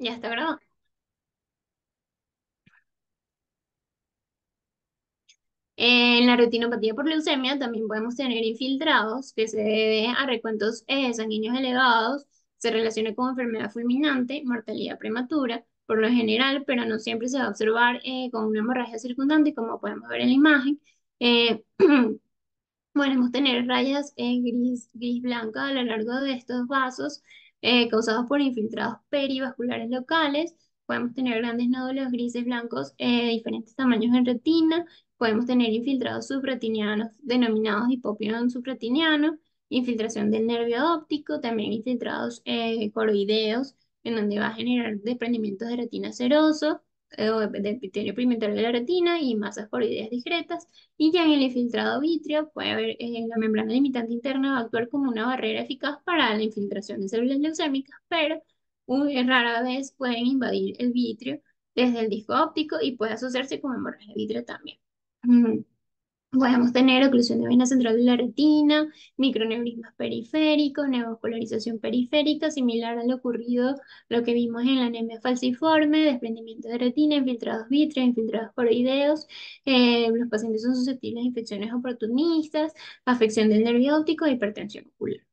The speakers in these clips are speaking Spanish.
Ya está grabado. En la retinopatía por leucemia también podemos tener infiltrados que se debe a recuentos sanguíneos elevados, se relaciona con enfermedad fulminante, mortalidad prematura, por lo general, pero no siempre se va a observar con una hemorragia circundante, como podemos ver en la imagen. Eh, Podemos tener rayas gris-blanca a lo largo de estos vasos causados por infiltrados perivasculares locales. Podemos tener grandes nódulos grises blancos de diferentes tamaños en retina. Podemos tener infiltrados subretinianos denominados hipopión subretiniano, infiltración del nervio óptico, también infiltrados coroideos, en donde va a generar desprendimientos de retina seroso o de epitelio pigmentario de la retina y masas coroideas discretas. Y ya en el infiltrado vítreo puede haber la membrana limitante interna va a actuar como una barrera eficaz para la infiltración de células leucémicas, pero muy rara vez pueden invadir el vitrio desde el disco óptico y puede asociarse con hemorragia vitrea también. Mm, Podemos tener oclusión de vena central de la retina, microneurismas periféricos, neovascularización periférica, similar a lo ocurrido, lo que vimos en la anemia falciforme, desprendimiento de retina, infiltrados vítreos, infiltrados coroideos. Los pacientes son susceptibles a infecciones oportunistas, afección del nervio óptico e hipertensión ocular.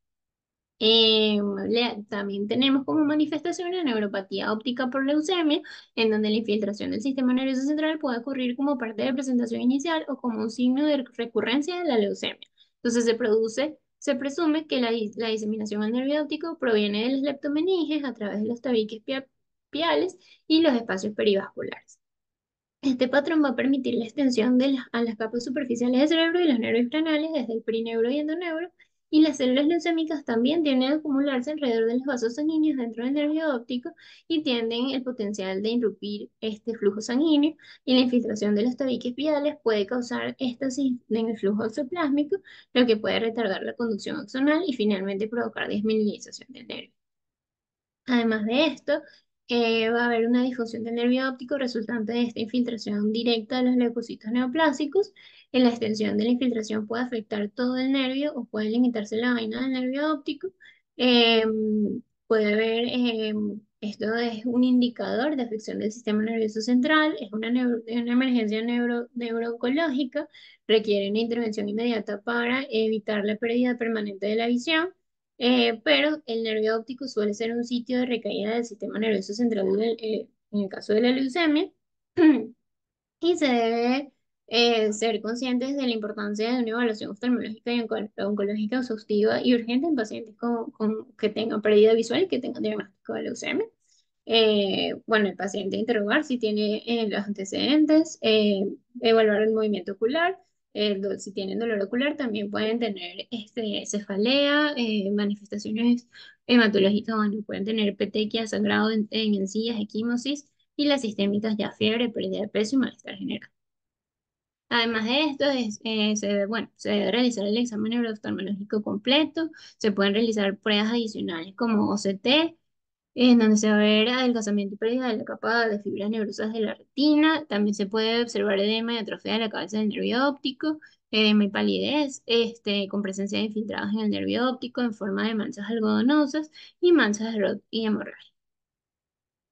También tenemos como manifestación la neuropatía óptica por leucemia, en donde la infiltración del sistema nervioso central puede ocurrir como parte de presentación inicial o como un signo de recurrencia de la leucemia. Entonces se presume que la diseminación al nervio óptico proviene de las leptomeninges a través de los tabiques piales y los espacios perivasculares. Este patrón va a permitir la extensión a las capas superficiales del cerebro y los nervios craneales desde el perineuro y endoneuro, y las células leucémicas también tienden a acumularse alrededor de los vasos sanguíneos dentro del nervio óptico y tienden el potencial de interrumpir este flujo sanguíneo, y la infiltración de los tabiques viales puede causar éstasis en el flujo exoplásmico, lo que puede retardar la conducción axonal y finalmente provocar desmineralización del nervio. Además de esto, va a haber una disfunción del nervio óptico resultante de esta infiltración directa de los leucocitos neoplásicos. En la extensión de la infiltración puede afectar todo el nervio o puede limitarse la vaina del nervio óptico. Eh, Puede haber, esto es un indicador de afección del sistema nervioso central, es una emergencia neurooncológica, requiere una intervención inmediata para evitar la pérdida permanente de la visión. Pero el nervio óptico suele ser un sitio de recaída del sistema nervioso central en el caso de la leucemia, y se debe ser conscientes de la importancia de una evaluación oftalmológica y oncológica exhaustiva y urgente en pacientes que tengan pérdida visual y que tengan diagnóstico de leucemia. Bueno, el paciente interrogar si tiene los antecedentes, evaluar el movimiento ocular. Si tienen dolor ocular, también pueden tener cefalea, manifestaciones hematológicas, bueno, pueden tener petequia, sangrado en encías, equimosis, y las sistémicas ya fiebre, pérdida de peso y malestar general. Además de esto, se debe realizar el examen neurooftalmológico completo, se pueden realizar pruebas adicionales como OCT, en donde se va a ver adelgazamiento y pérdida de la capa de fibras negrosas de la retina. También se puede observar edema y atrofia de la cabeza del nervio óptico, edema y palidez, con presencia de infiltrados en el nervio óptico en forma de manchas algodonosas y manchas de Rod y hemorragia.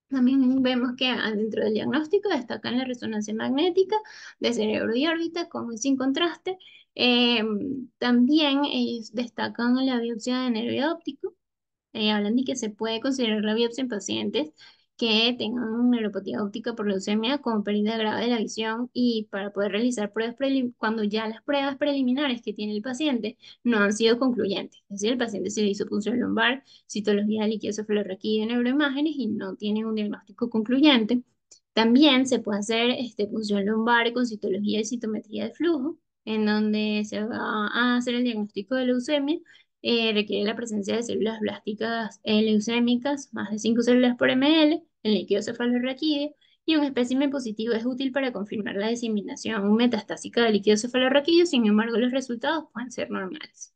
También vemos que dentro del diagnóstico destacan la resonancia magnética de cerebro y órbita con y sin contraste. Eh, También destacan la biopsia de nervio óptico. Hablan de que se puede considerar la biopsia en pacientes que tengan neuropatía óptica por leucemia con pérdida grave de la visión, y para poder realizar pruebas cuando ya las pruebas preliminares que tiene el paciente no han sido concluyentes. Es decir, el paciente se le hizo punción lumbar, citología de líquido cefalorraquídeo, neuroimágenes y no tienen un diagnóstico concluyente. También se puede hacer punción lumbar con citología y citometría de flujo, en donde se va a hacer el diagnóstico de leucemia. Requiere la presencia de células blásticas leucémicas, más de 5 células por ml, en líquido cefalorraquídeo, y un espécimen positivo es útil para confirmar la diseminación metastásica del líquido cefalorraquídeo. Sin embargo, los resultados pueden ser normales.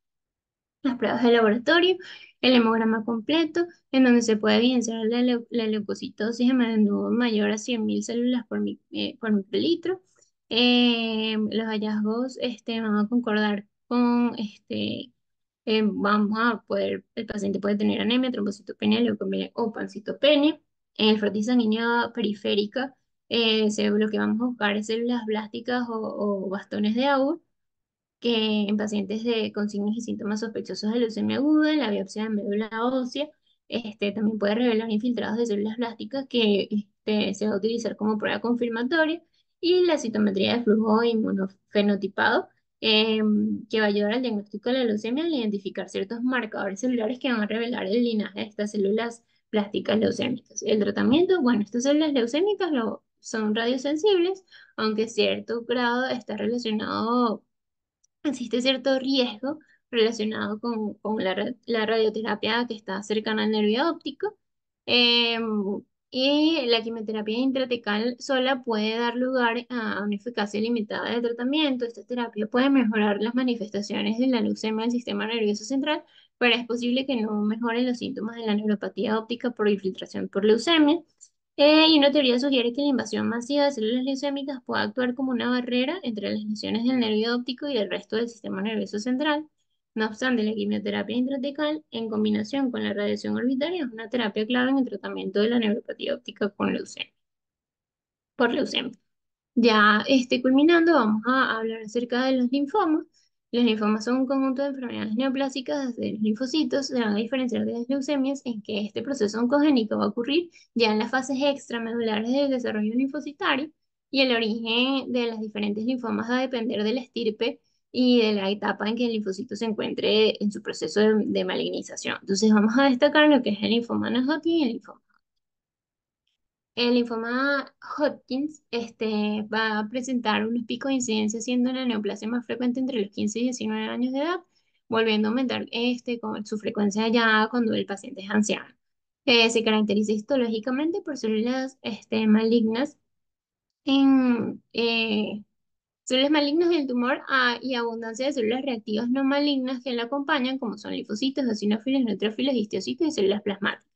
Las pruebas de laboratorio, el hemograma completo, en donde se puede evidenciar la leucocitosis a menudo mayor a 100.000 células por microlitro. Los hallazgos van a concordar con vamos a poder, el paciente puede tener anemia, trombocitopenia, leucemia o pancitopenia. En el frotis sanguíneo periférica, lo que vamos a buscar es células blásticas o bastones de Auger que en pacientes con signos y síntomas sospechosos de leucemia aguda, en la biopsia de médula ósea, también puede revelar infiltrados de células blásticas que se va a utilizar como prueba confirmatoria, y la citometría de flujo inmunofenotipado, que va a ayudar al diagnóstico de la leucemia al identificar ciertos marcadores celulares que van a revelar el linaje de estas células plásticas leucémicas. El tratamiento, bueno, estas células leucémicas son radiosensibles, aunque cierto grado está relacionado. Existe cierto riesgo relacionado con la radioterapia que está cercana al nervio óptico. em, y la quimioterapia intratecal sola puede dar lugar a una eficacia limitada de tratamiento. Esta terapia puede mejorar las manifestaciones de la leucemia del sistema nervioso central, pero es posible que no mejoren los síntomas de la neuropatía óptica por infiltración por leucemia. Y una teoría sugiere que la invasión masiva de células leucémicas puede actuar como una barrera entre las lesiones del nervio óptico y el resto del sistema nervioso central. No obstante, la quimioterapia intratecal, en combinación con la radiación orbitaria, es una terapia clave en el tratamiento de la neuropatía óptica por leucemia. Ya culminando, vamos a hablar acerca de los linfomas. Los linfomas son un conjunto de enfermedades neoplásicas de los linfocitos. Se van a diferenciar de las leucemias en que este proceso oncogénico va a ocurrir ya en las fases extramedulares del desarrollo linfocitario, y el origen de las diferentes linfomas va a depender de la estirpe y de la etapa en que el linfocito se encuentre en su proceso de malignización. Entonces vamos a destacar lo que es el linfoma no Hodgkin y el linfoma. El linfoma Hodgkins va a presentar unos picos de incidencia, siendo la neoplasia más frecuente entre los 15 y 19 años de edad, volviendo a aumentar con su frecuencia ya cuando el paciente es anciano. Se caracteriza histológicamente por células malignas células malignas del tumor, y abundancia de células reactivas no malignas que la acompañan, como son linfocitos, eosinófilos, neutrófilos, histiocytos y células plasmáticas.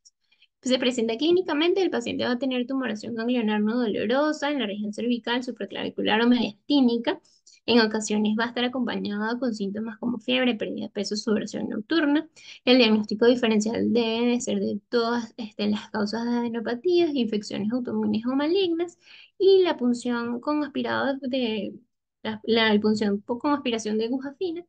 Se presenta clínicamente, el paciente va a tener tumoración ganglionar no dolorosa en la región cervical, supraclavicular o mediastínica. En ocasiones va a estar acompañada con síntomas como fiebre, pérdida de peso, sudoración nocturna. El diagnóstico diferencial debe de ser de todas las causas de adenopatías, infecciones autoinmunes o malignas, y la punción con aspirado la punción con aspiración de aguja fina,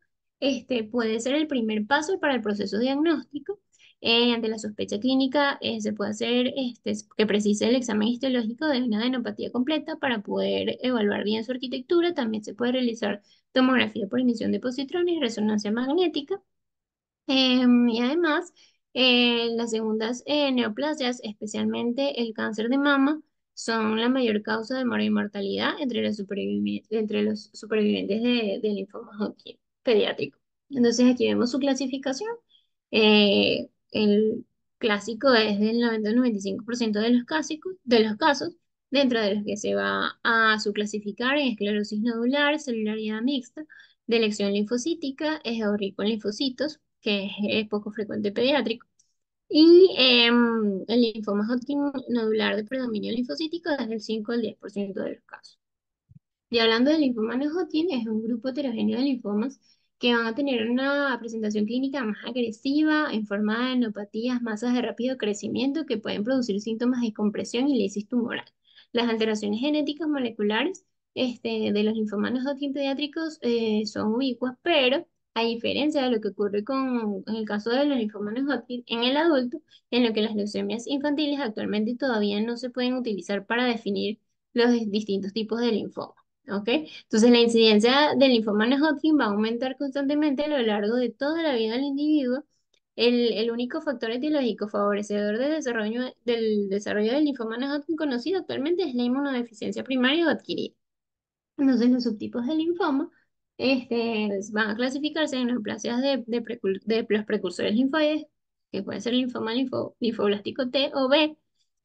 puede ser el primer paso para el proceso diagnóstico. Ante la sospecha clínica, se puede hacer que precise el examen histológico de una adenopatía completa para poder evaluar bien su arquitectura. También se puede realizar tomografía por emisión de positrones y resonancia magnética. Y además, las segundas neoplasias, especialmente el cáncer de mama, son la mayor causa de muerte y mortalidad entre los supervivientes de linfoma Hodgkin pediátrico. Entonces, aquí vemos su clasificación. El clásico es del 90 al 95% de los casos, dentro de los que se va a subclasificar en esclerosis nodular, celularidad mixta, de elección linfocítica, es rico en linfocitos, que es poco frecuente pediátrico, y el linfoma Hodgkin nodular de predominio linfocítico es del 5 al 10% de los casos. Y hablando del linfoma no Hodgkin, es un grupo heterogéneo de linfomas que van a tener una presentación clínica más agresiva en forma de enopatías, masas de rápido crecimiento que pueden producir síntomas de compresión y lisis tumoral. Las alteraciones genéticas moleculares de los linfomas no Hodgkin pediátricos son ubicuas, pero a diferencia de lo que ocurre en el caso de los linfomas no Hodgkin en el adulto, en lo que las leucemias infantiles actualmente todavía no se pueden utilizar para definir los distintos tipos de linfoma. ¿Ok? Entonces, la incidencia del linfoma no Hodgkin va a aumentar constantemente a lo largo de toda la vida del individuo. El único factor etiológico favorecedor del desarrollo del linfoma no Hodgkin conocido actualmente es la inmunodeficiencia primaria o adquirida. Entonces, los subtipos de linfoma van a clasificarse en neoplasias de los precursores linfoides, que pueden ser linfoma linfoblástico T o B,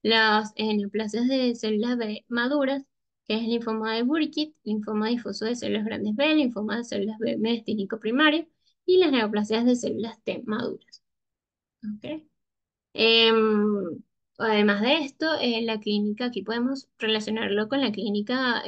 las neoplasias de células B maduras, que es el linfoma de Burkitt, linfoma difuso de células grandes B, linfoma de células B mestínico primario, y las neoplasias de células T maduras. ¿Ok? Em, Además de esto, la clínica, aquí podemos relacionarlo con la clínica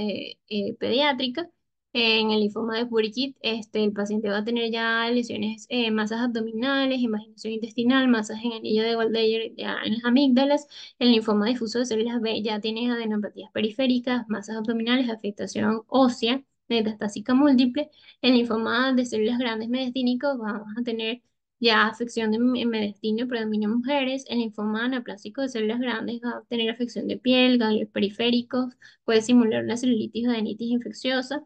pediátrica. En el linfoma de Burkitt, el paciente va a tener ya lesiones, masas abdominales, imaginación intestinal, masas en anillo de Waldeyer ya en las amígdalas. El linfoma difuso de células B ya tiene adenopatías periféricas, masas abdominales, afectación ósea, metastásica múltiple. El linfoma de células grandes mediastínicos vamos a tener ya afección de mediastino, predominio en mujeres. El linfoma anaplásico de células grandes va a tener afección de piel, ganglios periféricos, puede simular una celulitis o adenitis infecciosa.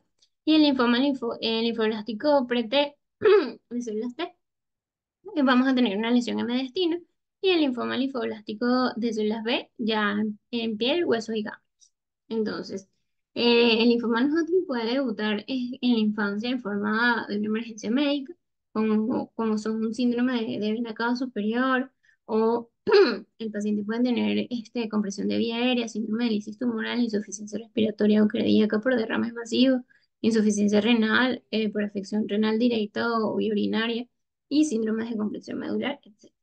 Y el linfoma linfoblástico pre-T de células T, vamos a tener una lesión en mediastino. Y el linfoma linfoblástico de células B ya en piel, huesos y ganglios. Entonces, el linfoma no Hodgkin puede debutar en la infancia en forma de una emergencia médica, como son un síndrome de vena cava superior, o el paciente puede tener compresión de vía aérea, síndrome de lisis tumoral, insuficiencia respiratoria o cardíaca por derrames masivos, insuficiencia renal por afección renal directa o urinaria, y síndromes de compresión medular, etc.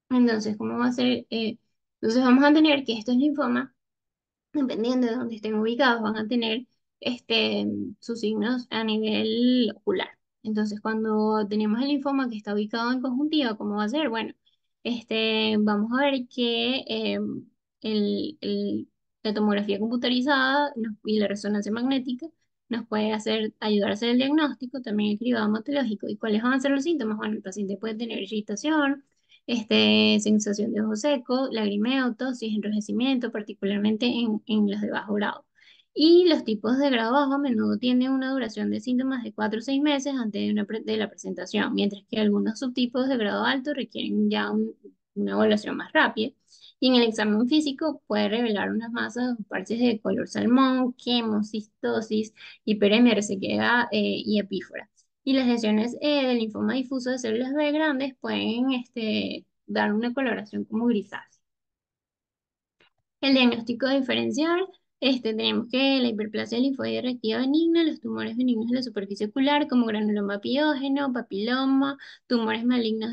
Entonces, ¿cómo va a ser? Entonces, vamos a tener que estos linfomas, dependiendo de dónde estén ubicados, van a tener sus signos a nivel ocular. Entonces, cuando tenemos el linfoma que está ubicado en conjuntiva, ¿cómo va a ser? Bueno, vamos a ver que el- el- la tomografía computarizada y la resonancia magnética nos puede ayudar a hacer el diagnóstico, también el cribado hematológico. ¿Y cuáles van a ser los síntomas? Bueno, el paciente puede tener irritación, sensación de ojo seco, lagrimeo, tosis, enrojecimiento, particularmente en los de bajo grado. Y los tipos de grado bajo a menudo tienen una duración de síntomas de 4 o 6 meses antes de la presentación, mientras que algunos subtipos de grado alto requieren ya una evaluación más rápida. Y en el examen físico puede revelar unas masas o parches de color salmón, quemocistosis, hiperemia, resequedad y epífora. Y las lesiones del linfoma difuso de células B grandes pueden dar una coloración como grisácea. El diagnóstico diferencial, tenemos que la hiperplasia linfoide reactiva benigna, los tumores benignos de la superficie ocular, como granuloma piógeno, papiloma, tumores malignos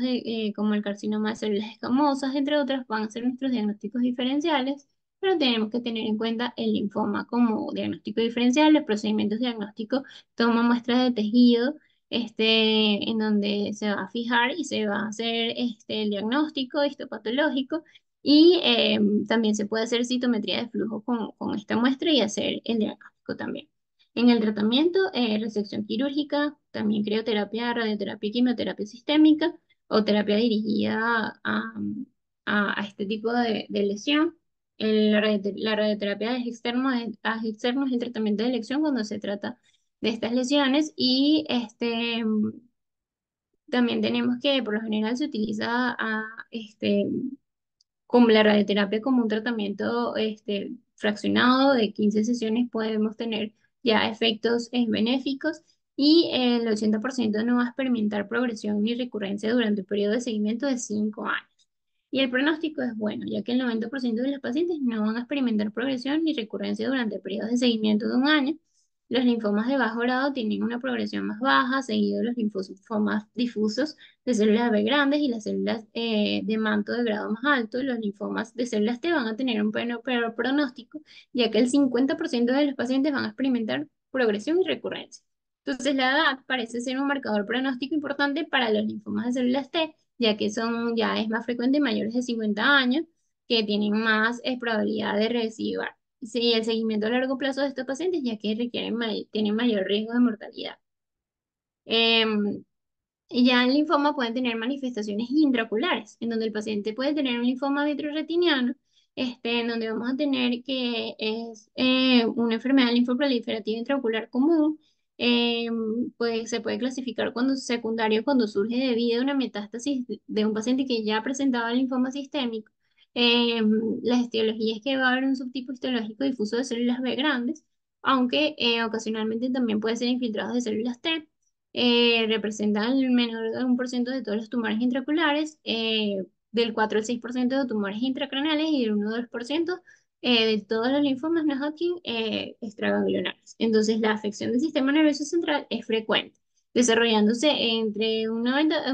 como el carcinoma de células escamosas, entre otras, van a ser nuestros diagnósticos diferenciales, pero tenemos que tener en cuenta el linfoma como diagnóstico diferencial. Los procedimientos diagnósticos toman muestras de tejido, en donde se va a fijar y se va a hacer el diagnóstico histopatológico, y también se puede hacer citometría de flujo con esta muestra y hacer el diagnóstico también. En el tratamiento, resección quirúrgica, también crioterapia, radioterapia y quimioterapia sistémica o terapia dirigida a este tipo de lesión. La radioterapia de externo es el tratamiento de elección cuando se trata de estas lesiones, y también tenemos que por lo general se utiliza como la radioterapia como un tratamiento fraccionado de 15 sesiones. Podemos tener ya efectos benéficos, y el 80% no va a experimentar progresión ni recurrencia durante un periodo de seguimiento de 5 años. Y el pronóstico es bueno, ya que el 90% de los pacientes no van a experimentar progresión ni recurrencia durante periodos de seguimiento de un año. Los linfomas de bajo grado tienen una progresión más baja, seguido de los linfomas difusos de células B grandes y las células de manto de grado más alto. Los linfomas de células T van a tener un peor pronóstico, ya que el 50% de los pacientes van a experimentar progresión y recurrencia. Entonces, la edad parece ser un marcador pronóstico importante para los linfomas de células T, ya que ya es más frecuente en mayores de 50 años, que tienen más probabilidad de recidivar. Sí, el seguimiento a largo plazo de estos pacientes, ya que tienen mayor riesgo de mortalidad. Em, y ya el linfoma puede tener manifestaciones intraoculares, en donde el paciente puede tener un linfoma vitreoretiniano, en donde vamos a tener que es una enfermedad linfoproliferativa intraocular común. Pues se puede clasificar cuando secundario, cuando surge debido a una metástasis de un paciente que ya presentaba linfoma sistémico. La etiología es que va a haber un subtipo histológico difuso de células B grandes, aunque ocasionalmente también puede ser infiltrados de células T. Representan el menor de 1% de todos los tumores intraoculares, del 4 al 6% de tumores intracraneales y del 1 al 2% de todos los linfomas no Hodgkin extraganglionares. Entonces, la afección del sistema nervioso central es frecuente, desarrollándose entre un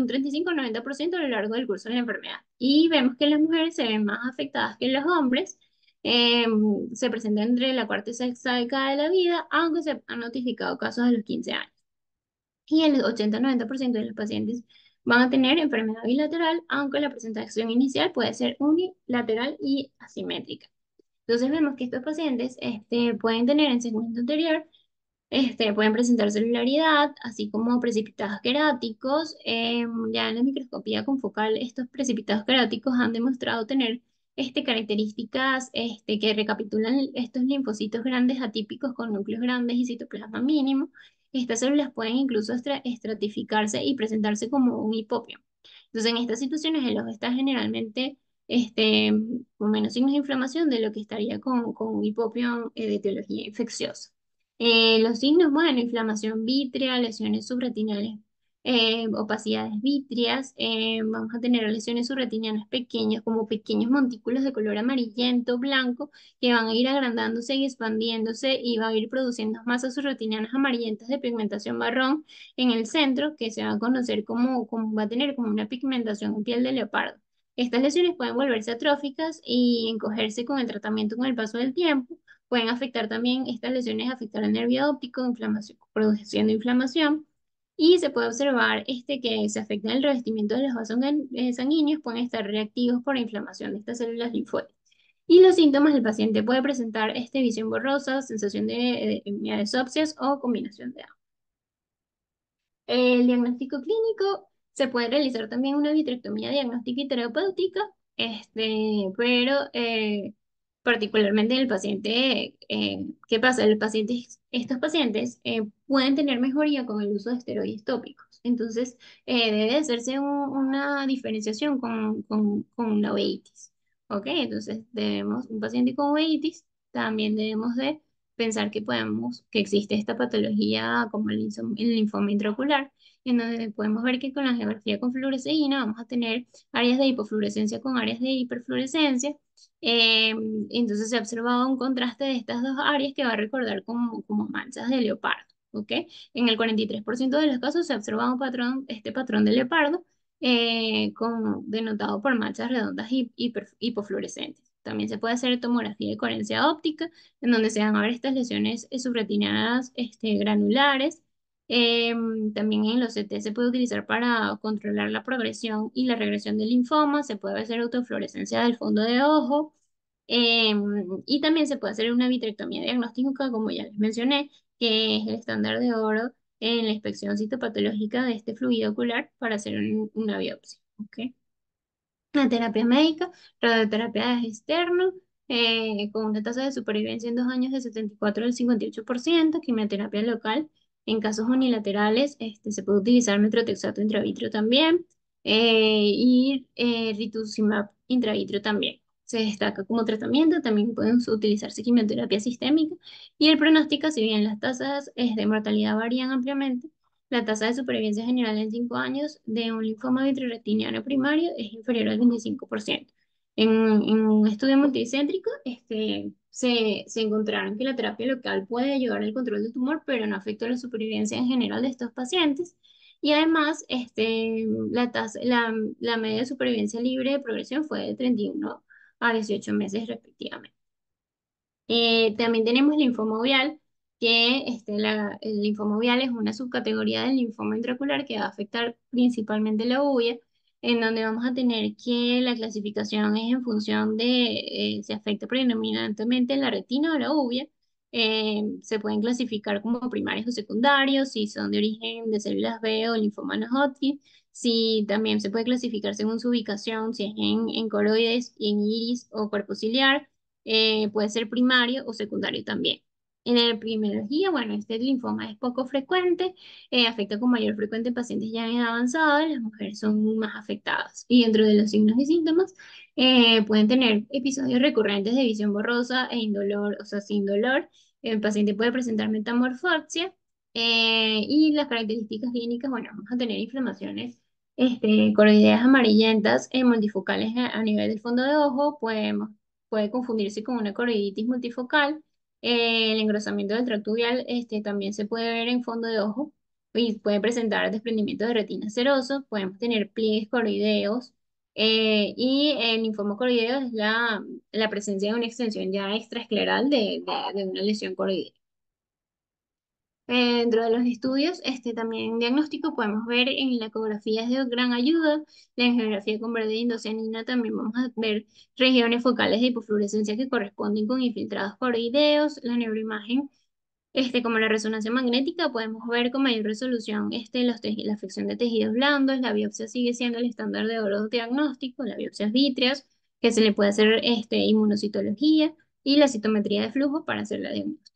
35 y 90% a lo largo del curso de la enfermedad. Y vemos que las mujeres se ven más afectadas que los hombres, eh, se presenta entre la cuarta y sexta década de la vida, aunque se han notificado casos a los 15 años. Y el 80-90% de los pacientes van a tener enfermedad bilateral, aunque la presentación inicial puede ser unilateral y asimétrica. Entonces vemos que estos pacientes pueden tener en segmento anterior pueden presentar celularidad, así como precipitados queráticos. Ya en la microscopía confocal, estos precipitados queráticos han demostrado tener características que recapitulan estos linfocitos grandes atípicos con núcleos grandes y citoplasma mínimo. Estas células pueden incluso estratificarse y presentarse como un hipopio. Entonces, en estas situaciones, el ojo está generalmente con menos signos de inflamación de lo que estaría con un hipopio de etiología infecciosa. Los signos, bueno, inflamación vítrea, lesiones subretinales, opacidades vítreas, vamos a tener lesiones subretinianas pequeñas, como pequeños montículos de color amarillento, blanco, que van a ir agrandándose y expandiéndose y va a ir produciendo masas subretinianas amarillentas de pigmentación marrón en el centro, que se va a conocer como va a tener como una pigmentación en piel de leopardo. Estas lesiones pueden volverse atróficas y encogerse con el tratamiento con el paso del tiempo. Pueden afectar también, estas lesiones afectar el nervio óptico, inflamación, produciendo inflamación. Y se puede observar que se afecta el revestimiento de los vasos sanguíneos, pueden estar reactivos por inflamación de estas células linfóticas. Y los síntomas del paciente puede presentar visión borrosa, sensación de miasopsias o combinación de ambos. El diagnóstico clínico se puede realizar también una vitrectomía diagnóstica y terapéutica, pero particularmente en el paciente, ¿qué pasa? Estos pacientes pueden tener mejoría con el uso de esteroides tópicos. Entonces, debe hacerse una diferenciación con la uveitis. ¿Ok? Entonces, un paciente con uveitis, también debemos de pensar que existe esta patología como el linfoma intraocular, en donde podemos ver que con la angiografía con fluoresceína vamos a tener áreas de hipofluorescencia con áreas de hiperfluorescencia. Eh, entonces se ha observado un contraste de estas dos áreas que va a recordar como manchas de leopardo. ¿Ok? En el 43% de los casos se ha observado este patrón de leopardo denotado por manchas redondas hipofluorescentes. También se puede hacer tomografía de coherencia óptica, en donde se van a ver estas lesiones subretinianas granulares. También en los CT se puede utilizar para controlar la progresión y la regresión del linfoma, se puede hacer autofluorescencia del fondo de ojo, y también se puede hacer una vitrectomía diagnóstica, como ya les mencioné, que es el estándar de oro en la inspección citopatológica de este fluido ocular para hacer una biopsia. ¿Ok? La terapia médica, radioterapia es externo, con una tasa de supervivencia en 2 años de 74 al 58%, quimioterapia local. En casos unilaterales, se puede utilizar metrotexato intravitrio también, y rituximab intravitrio también. Se destaca como tratamiento, también pueden utilizarse quimioterapia sistémica. Y el pronóstico, si bien las tasas de mortalidad varían ampliamente, la tasa de supervivencia general en 5 años de un linfoma vitreoretiniano primario es inferior al 25%. En un estudio multicéntrico, se encontraron que la terapia local puede ayudar al control del tumor, pero no afecta la supervivencia en general de estos pacientes. Y además, la media de supervivencia libre de progresión fue de 31 a 18 meses respectivamente. También tenemos linfoma uveal, que el linfoma uveal es una subcategoría del linfoma intraocular que va a afectar principalmente la uvea, en donde vamos a tener que la clasificación es en función de si afecta predominantemente la retina o la uvea. Se pueden clasificar como primarios o secundarios, si son de origen de células B o linfoma no Hodgkin. Si también se puede clasificar según su ubicación, si es en coroides, en iris o cuerpo ciliar. Puede ser primario o secundario también. En la epidemiología, bueno, este linfoma es poco frecuente, afecta con mayor frecuencia en pacientes ya en edad avanzada, las mujeres son más afectadas. Y dentro de los signos y síntomas, pueden tener episodios recurrentes de visión borrosa e indolor, o sea, sin dolor. El paciente puede presentar metamorfosia, y las características clínicas, bueno, vamos a tener inflamaciones coroideas amarillentas multifocales a nivel del fondo de ojo, puede confundirse con una coroiditis multifocal. El engrosamiento del tracto uveal también se puede ver en fondo de ojo y puede presentar desprendimiento de retina seroso. Podemos tener pliegues coroideos Y el linfoma coroideo es la presencia de una extensión ya extraescleral de una lesión coroidea. Dentro de los estudios, también diagnóstico, podemos ver en la ecografía es de gran ayuda. La angiografía con verde indocianina también vamos a ver regiones focales de hipofluorescencia que corresponden con infiltrados coroideos. La neuroimagen, como la resonancia magnética, podemos ver con mayor resolución la afección de tejidos blandos. La biopsia sigue siendo el estándar de oro diagnóstico, la biopsia vítreas, que se le puede hacer inmunocitología y la citometría de flujo para hacer la diagnóstico.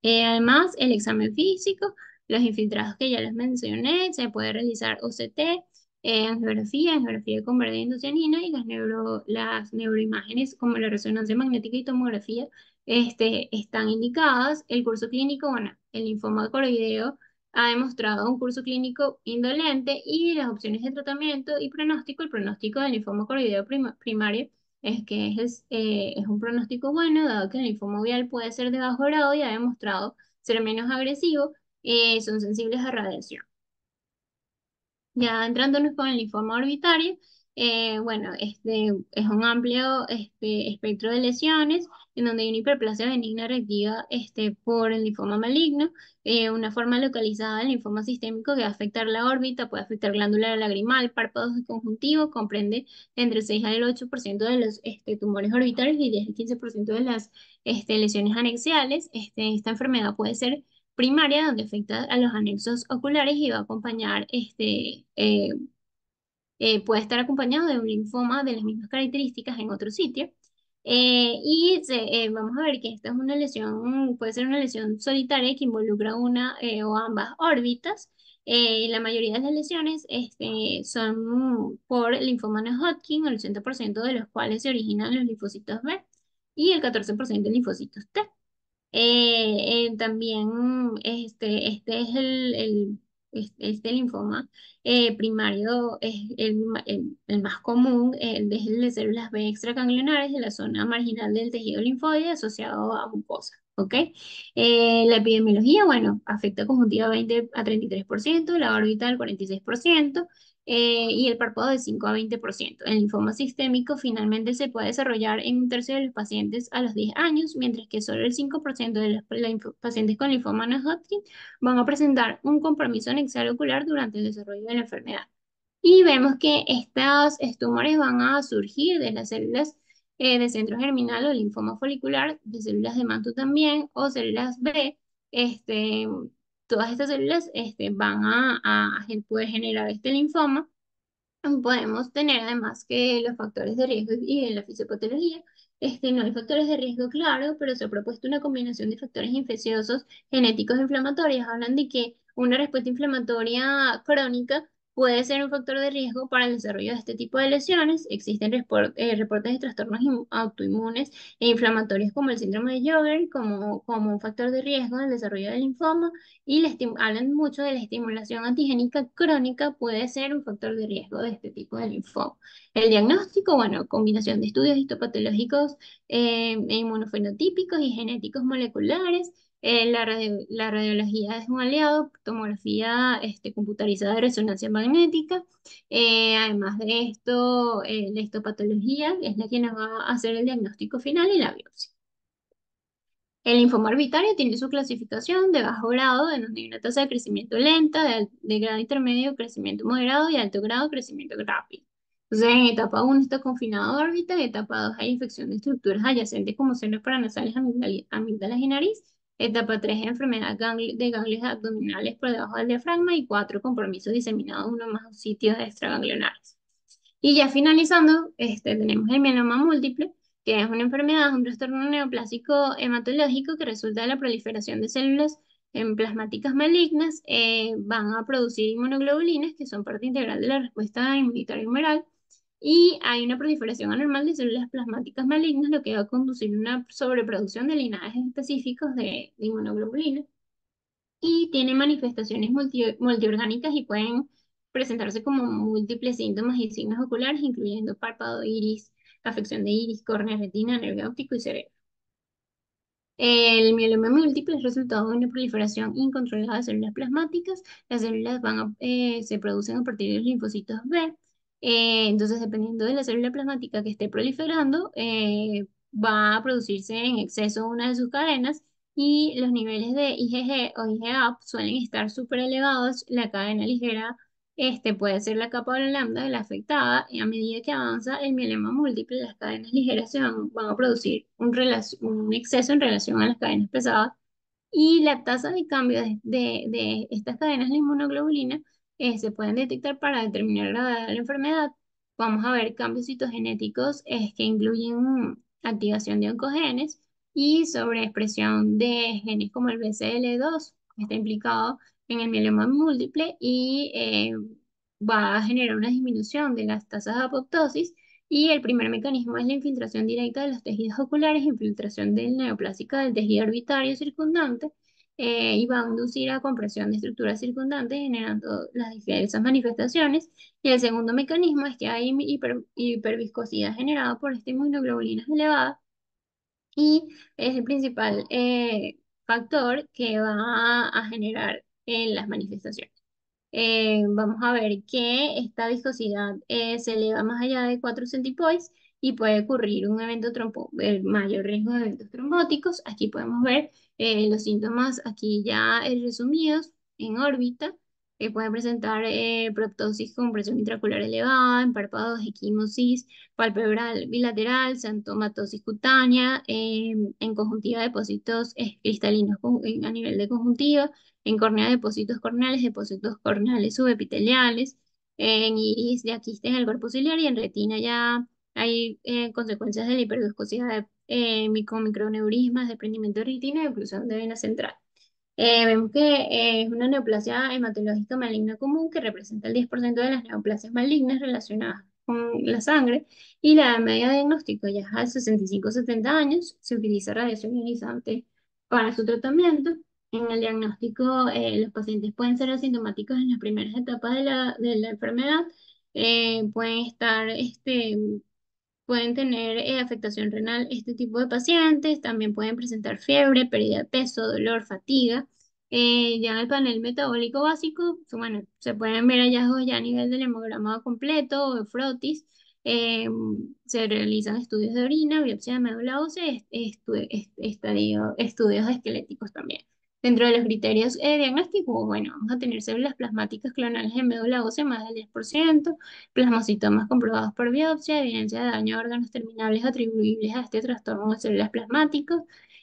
Además, el examen físico, los infiltrados que ya les mencioné, se puede realizar OCT, angiografía con verde indocianina y las neuroimágenes como la resonancia magnética y tomografía están indicadas. El curso clínico, bueno, el linfoma coroideo ha demostrado un curso clínico indolente y las opciones de tratamiento y pronóstico. El pronóstico del linfoma coroideo primario es un pronóstico bueno, dado que el linfoma uveal puede ser de bajo grado y ha demostrado ser menos agresivo, son sensibles a radiación. Ya entrándonos con el linfoma orbitario, bueno, este es un amplio espectro de lesiones en donde hay una hiperplasia benigna reactiva por el linfoma maligno, una forma localizada del linfoma sistémico que va a afectar la órbita, puede afectar glándula lagrimal, párpados y conjuntivo, comprende entre el 6 al 8% de los tumores orbitales y 10 al 15% de las lesiones anexiales. Esta enfermedad puede ser primaria, donde afecta a los anexos oculares y va a acompañar, puede estar acompañado de un linfoma de las mismas características en otro sitio. Vamos a ver que esta es una lesión, puede ser una lesión solitaria que involucra una o ambas órbitas. La mayoría de las lesiones son por linfoma no Hodgkin, el 80% de los cuales se originan los linfocitos B y el 14% de linfocitos T. También este es este linfoma primario es el más común, el de células B extraganglionares de la zona marginal del tejido linfoide asociado a mucosa. ¿Ok? La epidemiología, bueno, afecta conjuntiva 20 a 33%, la órbita al 46%, y el párpado de 5 a 20%. El linfoma sistémico finalmente se puede desarrollar en un tercio de los pacientes a los 10 años, mientras que solo el 5% de los pacientes con linfoma no Hodgkin van a presentar un compromiso anexial ocular durante el desarrollo de la enfermedad. Y vemos que estos tumores van a surgir de las células de centro germinal o linfoma folicular, de células de Mantle también, o células B. Este, Todas estas células van a poder generar este linfoma. Podemos tener además que los factores de riesgo y en la fisiopatología, no hay factores de riesgo, claro, pero se ha propuesto una combinación de factores infecciosos, genéticos e inflamatorios. Hablan de que una respuesta inflamatoria crónica puede ser un factor de riesgo para el desarrollo de este tipo de lesiones. Existen reportes de trastornos autoinmunes e inflamatorios como el síndrome de Sjögren como un factor de riesgo en el desarrollo del linfoma y hablan mucho de la estimulación antigénica crónica, puede ser un factor de riesgo de este tipo de linfoma. El diagnóstico, bueno, combinación de estudios histopatológicos inmunofenotípicos y genéticos moleculares. La radiología es un aliado, tomografía computarizada de resonancia magnética. Además de esto, la histopatología es la que nos va a hacer el diagnóstico final y la biopsia. El linfoma orbitario tiene su clasificación de bajo grado, en donde hay una tasa de crecimiento lenta, de grado intermedio, crecimiento moderado y alto grado, crecimiento rápido. Entonces, en etapa 1 está confinado a órbita, en etapa 2 hay infección de estructuras adyacentes como senos paranasales, amígdalas y nariz. Etapa 3 enfermedad de ganglios abdominales por debajo del diafragma y 4 compromisos diseminados en uno o más sitios extraganglionares. Y ya finalizando, tenemos el mieloma múltiple, que es una enfermedad, un trastorno neoplásico hematológico que resulta de la proliferación de células plasmáticas malignas. Van a producir inmunoglobulinas, que son parte integral de la respuesta inmunitaria humoral, y hay una proliferación anormal de células plasmáticas malignas, lo que va a conducir a una sobreproducción de linajes específicos de inmunoglobulinas y tienen manifestaciones multiorgánicas y pueden presentarse como múltiples síntomas y signos oculares, incluyendo párpado, iris, afección de iris, córnea, retina, nervio óptico y cerebro. El mieloma múltiple es resultado de una proliferación incontrolada de células plasmáticas. Las células se producen a partir de los linfocitos B. Entonces, dependiendo de la célula plasmática que esté proliferando, va a producirse en exceso una de sus cadenas y los niveles de IgG o IgA suelen estar súper elevados. La cadena ligera puede ser la capa o la lambda de la afectada y a medida que avanza el mieloma múltiple, las cadenas ligeras van a producir un exceso en relación a las cadenas pesadas y la tasa de cambio de estas cadenas de inmunoglobulina se pueden detectar para determinar la gravedad de la enfermedad. Vamos a ver cambios citogenéticos que incluyen activación de oncogenes y sobreexpresión de genes como el BCL2, que está implicado en el mieloma múltiple y va a generar una disminución de las tasas de apoptosis. Y el primer mecanismo es la infiltración directa de los tejidos oculares, infiltración del neoplásica del tejido orbitario circundante, y va a inducir a compresión de estructuras circundantes, generando las diversas manifestaciones. Y el segundo mecanismo es que hay hiperviscosidad generada por esta inmunoglobulina elevada y es el principal factor que va a generar las manifestaciones. Vamos a ver que esta viscosidad se eleva más allá de 4 centipoise y puede ocurrir un evento el mayor riesgo de eventos trombóticos. Aquí podemos ver los síntomas aquí ya resumidos en órbita, que pueden presentar proptosis con presión intraocular elevada, en párpados, equimosis, palpebral bilateral, xantomatosis cutánea, en conjuntiva depósitos cristalinos a nivel de conjuntiva, en córnea depósitos corneales subepiteliales, en iris ya quistes en el cuerpo ciliar y en retina ya hay consecuencias de la hiperviscosidad con microneurismas, desprendimiento de retina y oclusión de vena central. Vemos que es una neoplasia hematológica maligna común que representa el 10% de las neoplasias malignas relacionadas con la sangre y la media de diagnóstico ya es a 65-70 años. Se utiliza radiación ionizante para su tratamiento. En el diagnóstico, los pacientes pueden ser asintomáticos en las primeras etapas de la enfermedad, pueden estar pueden tener afectación renal este tipo de pacientes, también pueden presentar fiebre, pérdida de peso, dolor, fatiga. Ya en el panel metabólico básico, bueno, se pueden ver hallazgos ya a nivel del hemograma completo o de frotis. Eh, Se realizan estudios de orina, biopsia de médula ósea, estudios esqueléticos también. Dentro de los criterios diagnósticos, bueno, vamos a tener células plasmáticas clonales de médula ósea más del 10%, plasmocitomas comprobados por biopsia, evidencia de daño a órganos terminales atribuibles a este trastorno de células plasmáticas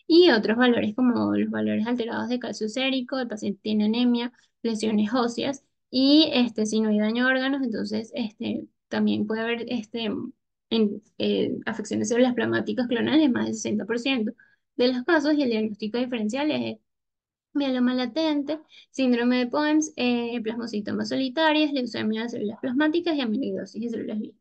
y otros valores como los valores alterados de calcio sérico, el paciente tiene anemia, lesiones óseas y si no hay daño a órganos, entonces también puede haber afección de células plasmáticas clonales más del 60% de los casos y el diagnóstico diferencial es mieloma latente, síndrome de POEMS, plasmocitomas solitarias, leucemia de células plasmáticas y amiloidosis de células B.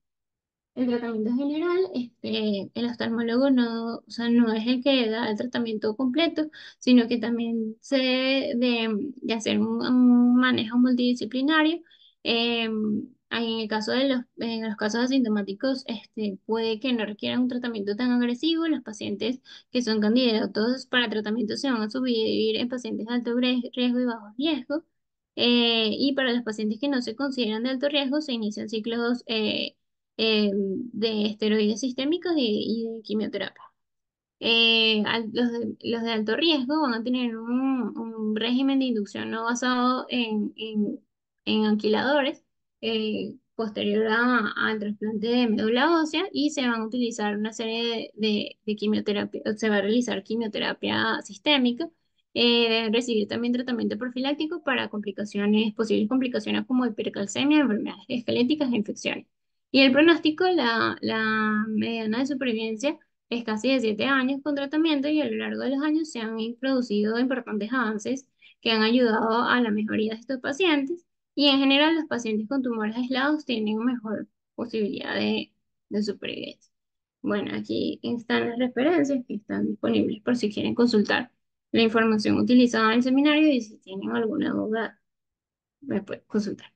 El tratamiento general, el oftalmólogo no, o sea, no es el que da el tratamiento completo, sino que también se debe de hacer un manejo multidisciplinario. En el caso en los casos asintomáticos, puede que no requieran un tratamiento tan agresivo. Los pacientes que son candidatos para tratamiento se van a subdividir en pacientes de alto riesgo y bajo riesgo. Y para los pacientes que no se consideran de alto riesgo, se inician ciclos de esteroides sistémicos y de quimioterapia. Los de alto riesgo van a tener un régimen de inducción no basado en anquiladores posterior al trasplante de médula ósea y se van a utilizar una serie de quimioterapia, se va a realizar quimioterapia sistémica. Deben recibir también tratamiento profiláctico para posibles complicaciones como hipercalcemia, enfermedades esqueléticas e infecciones. Y el pronóstico, la mediana de supervivencia es casi de 7 años con tratamiento y a lo largo de los años se han introducido importantes avances que han ayudado a la mejoría de estos pacientes y en general los pacientes con tumores aislados tienen mejor posibilidad de supervivencia. Bueno, aquí están las referencias que están disponibles por si quieren consultar la información utilizada en el seminario y si tienen alguna duda me pueden consultar.